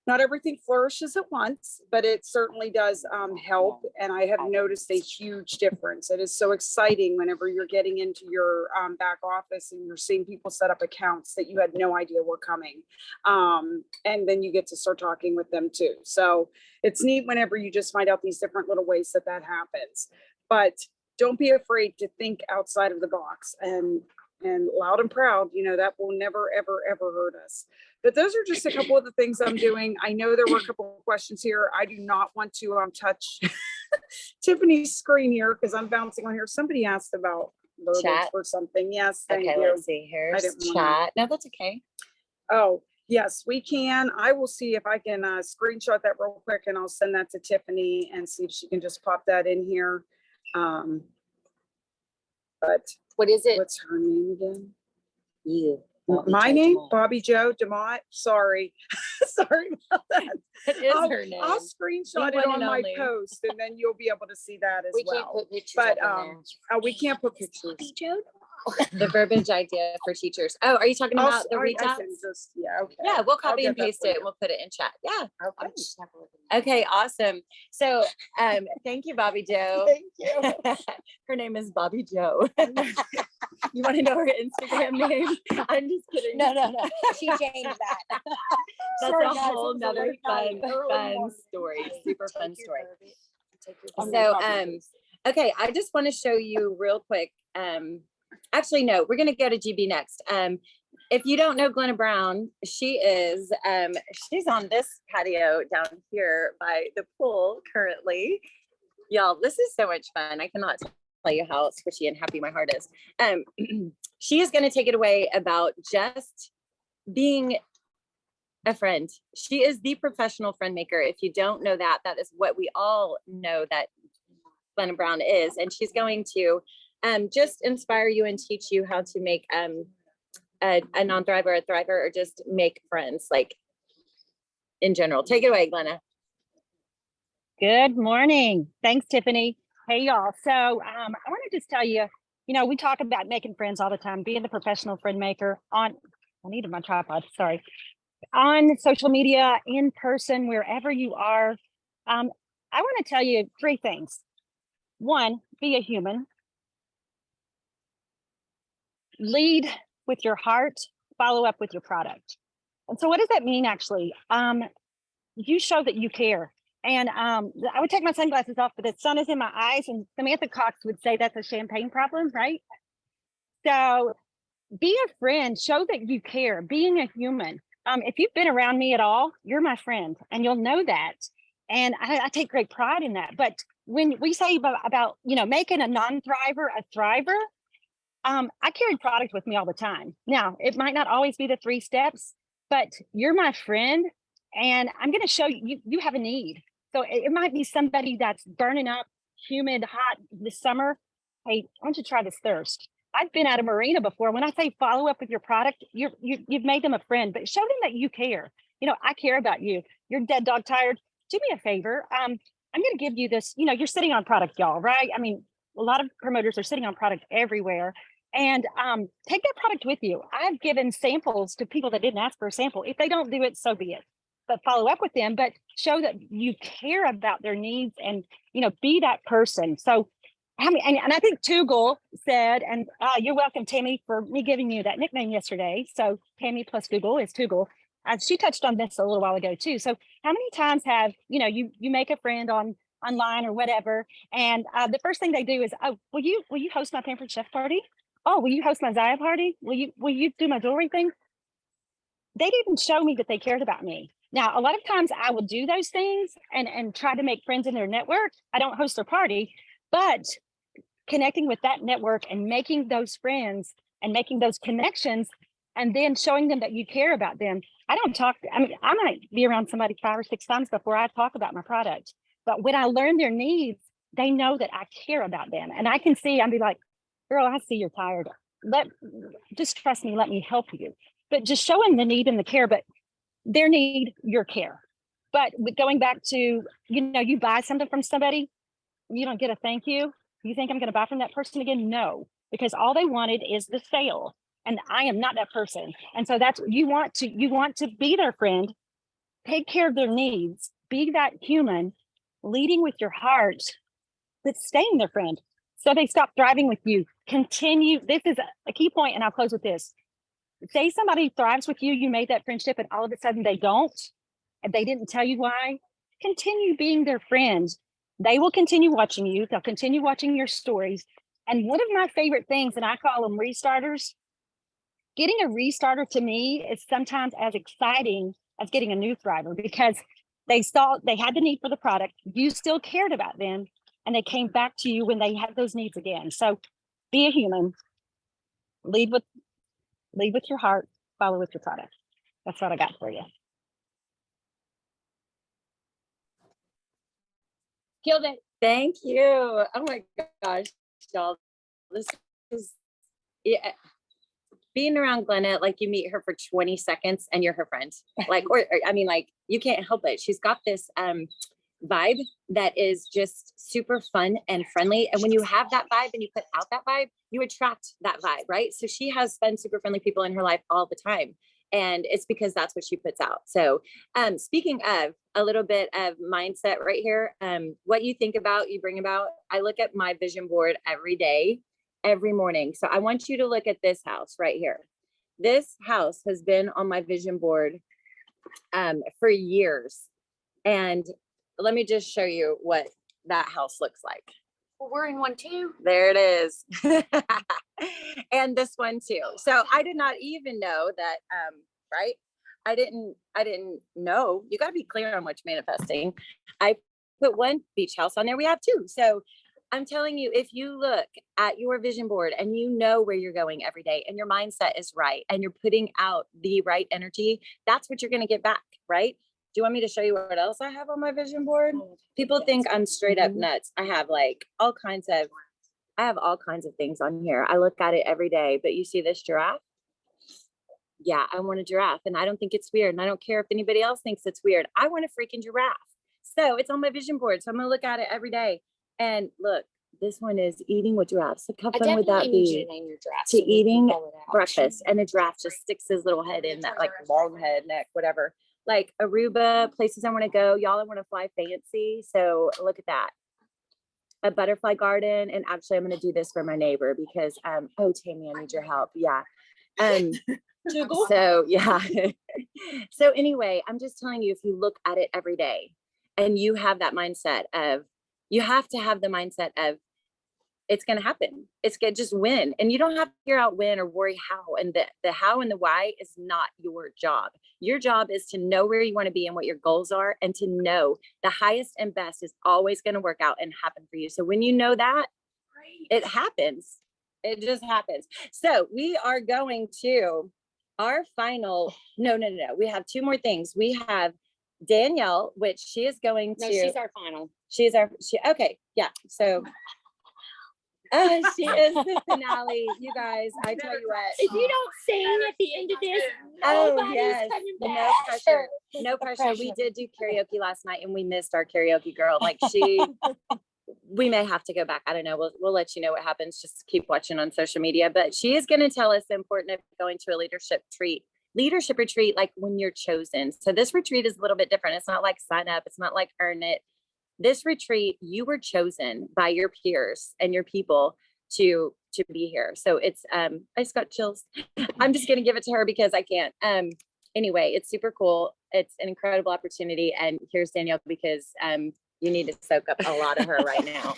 not everything flourishes at once, but it certainly does help. And I have noticed a huge difference. It is so exciting whenever you're getting into your back office and you're seeing people set up accounts that you had no idea were coming. And then you get to start talking with them too. So it's neat whenever you just find out these different little ways that happens. But don't be afraid to think outside of the box, and loud and proud, you know, that will never, ever, ever hurt us. But those are just a couple of the things I'm doing. I know there were a couple of questions here. I do not want to touch Tiffany's screen here because I'm bouncing on here. Somebody asked about verbiage Chat or something. Yes, thank Okay, you. let's see. Here's didn't wanna- chat. No, that's okay. Oh, yes, we can. I will see if I can screenshot that real quick, and I'll send that to Tiffany and see if she can just pop that in here. But What is it? what's her name again? You. My name, Bobby Joe DeMott. Sorry. Sorry about that. It is I'll, her name. I'll screenshot The it one on and my only. post, and then you'll be able to see that as We can't well. put pictures But up in we can't put pictures. The verbiage idea for teachers. Oh, are you talking I'll about s- the I reach can outs? just- Yeah, okay. Yeah, we'll I'll copy get and that paste for it you. and we'll put it in chat. Yeah. Okay. Okay, awesome. So thank you, Bobby Joe. Thank you. Her name is Bobby Joe. You want to know her Instagram name? I'm just kidding. No. She changed that. That's Sorry, a guys, it whole was a nother late night, fun early morning. story. Super fun story. I'm So, gonna copy and paste. okay, I just want to show you real quick. Actually, no, we're going to go to GB next. If you don't know Glenna Brown, she is, she's on this patio down here by the pool currently. Y'all, this is so much fun. I cannot tell you how squishy and happy my heart is. She is going to take it away about just being a friend. She is the professional friend maker. If you don't know that, that is what we all know that Glenna Brown is. And she's going to just inspire you and teach you how to make a non-thriver a thriver, or just make friends, like in general. Take it away, Glenna. Good morning. Thanks, Tiffany. Hey, y'all. So I want to just tell you, you know, we talk about making friends all the time, being the professional friend maker on, I needed my tripod, sorry, on social media, in person, wherever you are. I want to tell you 3 things. 1, be a human. Lead with your heart, follow up with your product. And so what does that mean actually? You show that you care. And I would take my sunglasses off, but the sun is in my eyes, and Samantha Cox would say that's a champagne problem, right? So be a friend, show that you care, being a human. If you've been around me at all, you're my friend, and you'll know that. And I take great pride in that. But when we say about you know, making a non-thriver a thriver, I carry product with me all the time. Now, it might not always be the 3 steps, but you're my friend, and I'm going to show you, you have a need. So it might be somebody that's burning up, humid, hot this summer. Hey, why don't you try this thirst? I've been at a marina before. When I say follow up with your product, you've made them a friend, but show them that you care. I care about you. You're dead dog tired. Do me a favor. I'm going to give you this, you're sitting on product, y'all, right? I mean, a lot of promoters are sitting on product everywhere. And take that product with you. I've given samples to people that didn't ask for a sample. If they don't do it, so be it. But follow up with them, but show that you care about their needs and, be that person. So and I think Tugel said, and you're welcome, Tammy, for me giving you that nickname yesterday. So Tammy plus Google is Tugel. She touched on this a little while ago too. So how many times have, you make a friend online or whatever, and the first thing they do is, oh, will you host my Pampered Chef party? Oh, will you host my Zaya party? Will you do my jewelry thing? They didn't show me that they cared about me. Now, a lot of times I will do those things and try to make friends in their network. I don't host their party, but connecting with that network and making those friends and making those connections and then showing them that you care about them. I might be around somebody 5 or 6 times before I talk about my product. But when I learn their needs, they know that I care about them. And I can see, I'll be like, girl, I see you're tired. Just trust me, let me help you. But just showing the need and the care, but their need, your care. But going back to, you buy something from somebody, you don't get a thank you. You think I'm going to buy from that person again? No, because all they wanted is the sale. And I am not that person. And so that's, you want to be their friend, take care of their needs, be that human, leading with your heart, but staying their friend. So they stop thriving with you. Continue. This is a key point, and I'll close with this. Say somebody thrives with you, you made that friendship, and all of a sudden they don't, and they didn't tell you why. Continue being their friends. They will continue watching you. They'll continue watching your stories. And one of my favorite things, and I call them restarters, getting a restarter to me is sometimes as exciting as getting a new thriver, because they had the need for the product. You still cared about them, and they came back to you when they had those needs again. So be a human, lead with your heart, follow with your product. That's what I got for you. Killed it. Thank you. Oh my gosh, y'all. This is, yeah. Being around Glenna, like you meet her for 20 seconds and you're her friend. Like, or I mean, like, you can't help it. She's got this vibe that is just super fun and friendly. And when you have that vibe and you put out that vibe, you attract that vibe, right? So she has fun, super friendly people in her life all the time. And it's because that's what she puts out. So speaking of a little bit of mindset right here, what you think about, you bring about. I look at my vision board every day, every morning. So I want you to look at this house right here. This house has been on my vision board for years. And let me just show you what that house looks like. Well, we're in one too. There it is. And this one too. So I did not even know that, right? I didn't know. You got to be clear on what you're manifesting. I put one beach house on there. We have 2. So I'm telling you, if you look at your vision board and you know where you're going every day and your mindset is right and you're putting out the right energy, that's what you're going to get back, right? Do you want me to show you what else I have on my vision board? People think I'm straight up nuts. I have like all kinds of things on here. I look at it every day, but you see this giraffe? Yeah, I want a giraffe, and I don't think it's weird. And I don't care if anybody else thinks it's weird. I want a freaking giraffe. So it's on my vision board. So I'm gonna look at it every day. And look, this one is eating with giraffes. Like how fun would that be? To eating breakfast, and a giraffe just sticks his little head in that like long head, neck, whatever. Like Aruba, places I want to go. Y'all, I want to fly fancy. So look at that. A butterfly garden. And actually I'm going to do this for my neighbor because, oh, Tammy, I need your help. Yeah. So yeah. So anyway, I'm just telling you, if you look at it every day and you have that mindset of, you have to have the mindset of, it's going to happen. It's going to just win. And you don't have to figure out when or worry how. And the how and the why is not your job. Your job is to know where you want to be and what your goals are, and to know the highest and best is always going to work out and happen for you. So when you know that, it happens. It just happens. So we are going to our final, no. We have 2 more things. We have Danielle, which she is going to. No, she's our final. Okay. Yeah. So She is the finale. You guys, I tell you what. If you don't sing at the end of this, Oh, nobody's yes. coming No back. pressure. No pressure. We did do karaoke last night and we missed our karaoke girl. Like she, we may have to go back. I don't know. We'll let you know what happens. Just keep watching on social media. But she is going to tell us the importance of going to a leadership retreat, like when you're chosen. So this retreat is a little bit different. It's not like sign up. It's not like earn it. This retreat, you were chosen by your peers and your people to be here. So it's I just got chills. I'm just gonna give it to her because I can't. Anyway, it's super cool. It's an incredible opportunity. And here's Danielle because you need to soak up a lot of her right now.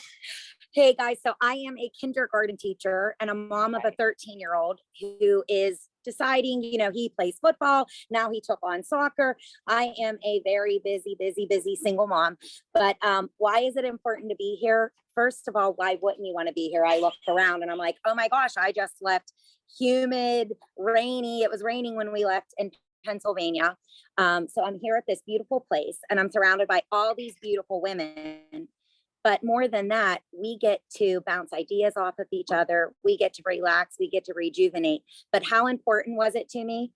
Hey guys, so I am a kindergarten teacher and a mom of a 13-year-old who is deciding, he plays football. Now he took on soccer. I am a very busy single mom. But why is it important to be here? First of all, why wouldn't you want to be here? I look around and I'm like, oh my gosh, I just left humid, rainy. It was raining when we left in Pennsylvania. So I'm here at this beautiful place and I'm surrounded by all these beautiful women. But more than that, we get to bounce ideas off of each other. We get to relax. We get to rejuvenate. But how important was it to me?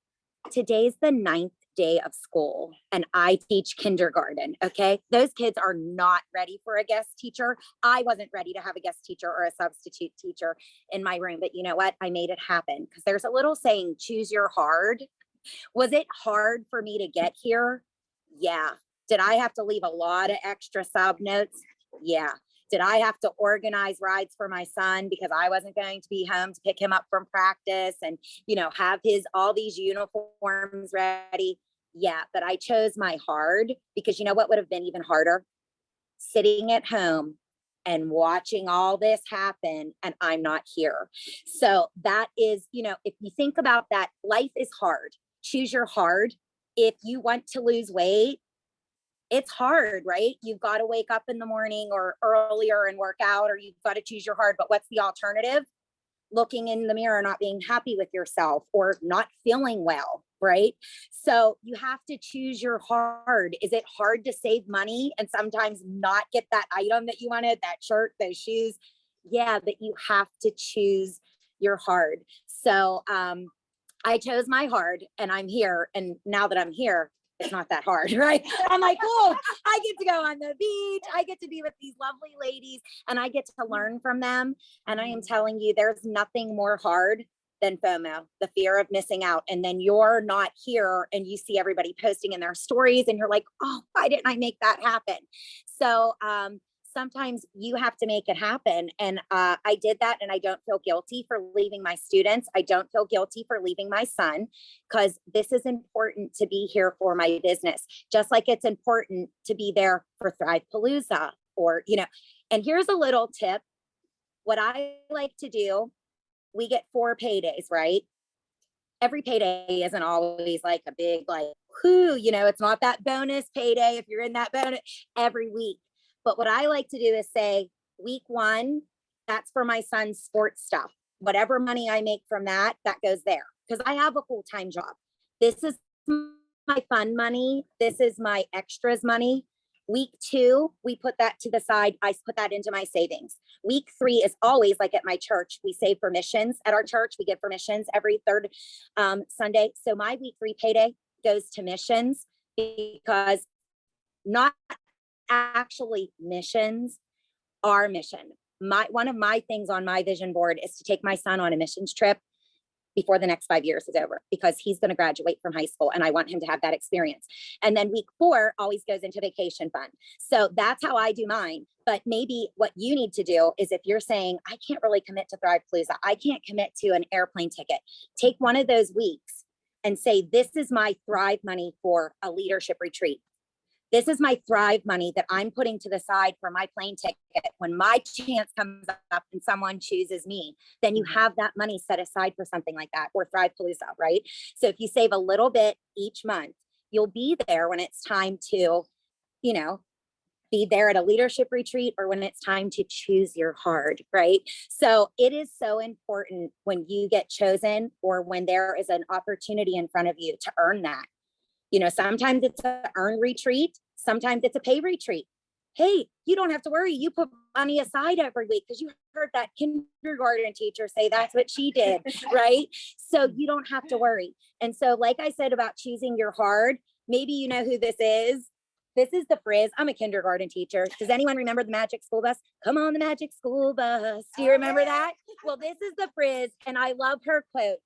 Today's the 9th day of school and I teach kindergarten. Okay. Those kids are not ready for a guest teacher. I wasn't ready to have a guest teacher or a substitute teacher in my room. But you know what? I made it happen because there's a little saying, choose your hard. Was it hard for me to get here? Yeah. Did I have to leave a lot of extra sub notes? Yeah. Did I have to organize rides for my son because I wasn't going to be home to pick him up from practice and, have all these uniforms ready? Yeah. But I chose my hard because you know what would have been even harder? Sitting at home and watching all this happen and I'm not here. So that is, if you think about that, life is hard. Choose your hard. If you want to lose weight, it's hard, right? You've got to wake up in the morning or earlier and work out, or you've got to choose your hard. But what's the alternative? Looking in the mirror, not being happy with yourself or not feeling well, right? So you have to choose your hard. Is it hard to save money and sometimes not get that item that you wanted, that shirt, those shoes? Yeah, but you have to choose your hard. So I chose my hard and I'm here. And now that I'm here, it's not that hard, right? I'm like, oh, I get to go on the beach. I get to be with these lovely ladies and I get to learn from them. And I am telling you, there's nothing more hard than FOMO, the fear of missing out. And then you're not here and you see everybody posting in their stories and you're like, oh, why didn't I make that happen? So, sometimes you have to make it happen. And I did that and I don't feel guilty for leaving my students. I don't feel guilty for leaving my son because this is important to be here for my business, just like it's important to be there for Thrive Palooza or, and here's a little tip. What I like to do, we get 4 paydays, right? Every payday isn't always like a big, it's not that bonus payday if you're in that bonus every week. But what I like to do is say, week 1, that's for my son's sports stuff. Whatever money I make from that goes there because I have a full-time job. This is my fun money. This is my extras money. Week 2, we put that to the side. I put that into my savings. Week 3 is always like at my church. We save for missions at our church. We give for missions every 3rd Sunday. So my week 3 payday goes to missions because not actually missions are mission. One of my things on my vision board is to take my son on a missions trip before the next 5 years is over because he's going to graduate from high school and I want him to have that experience. And then week 4 always goes into vacation fund. So that's how I do mine. But maybe what you need to do is if you're saying, I can't really commit to Thrive Palooza, I can't commit to an airplane ticket, take one of those weeks and say, this is my Thrive money for a leadership retreat. This is my Thrive money that I'm putting to the side for my plane ticket. When my chance comes up and someone chooses me, then you have that money set aside for something like that or Thrive Palooza, right? So if you save a little bit each month, you'll be there when it's time to, be there at a leadership retreat or when it's time to choose your hard, right? So it is so important when you get chosen or when there is an opportunity in front of you to earn that. Sometimes it's an earn retreat. Sometimes it's a pay retreat. hey, you don't have to worry. You put money aside every week because you heard that kindergarten teacher say that's what she did, right? So you don't have to worry. And so, like I said about choosing your hard, maybe you know who this is. This is the Frizz. I'm a kindergarten teacher. Does anyone remember the Magic School Bus? Come on, the Magic School Bus. Do you remember that? Well, this is the Frizz, and I love her quote.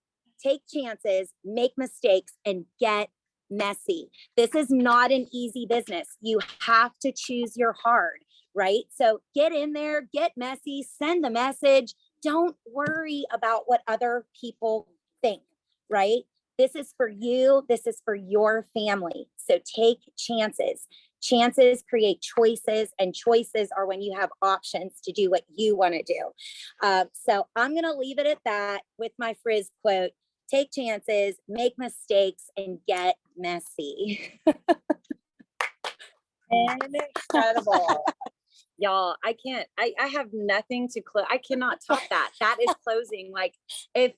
Take chances, make mistakes, and get messy. This is not an easy business. You have to choose your hard, right? So get in there, get messy, send the message. Don't worry about what other people think, right? This is for you. This is for your family. So take chances. Chances create choices, and choices are when you have options to do what you want to do. So I'm going to leave it at that with my Frizz quote. Take chances, make mistakes, and get messy. Incredible. Y'all, I can't, I have nothing to close. I cannot top that. That is closing. Like if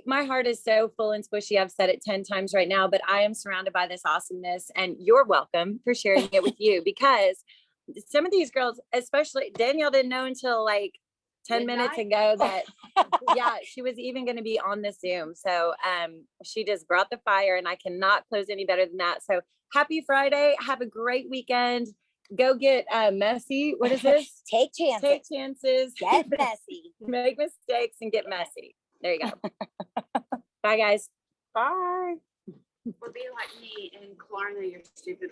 my heart is so full and squishy. I've said it 10 times right now, but I am surrounded by this awesomeness, and you're welcome for sharing it with you, because some of these girls, especially Danielle, didn't know until like 10 minutes ago that yeah, she was even going to be on the Zoom. So she just brought the fire, and I cannot close any better than that. So happy Friday. Have a great weekend. Go get messy. What is this? Take chances. Take chances. Get messy. Make mistakes and get messy. There you go. Bye, guys. Bye. Or be like me and Klarna, you're stupid.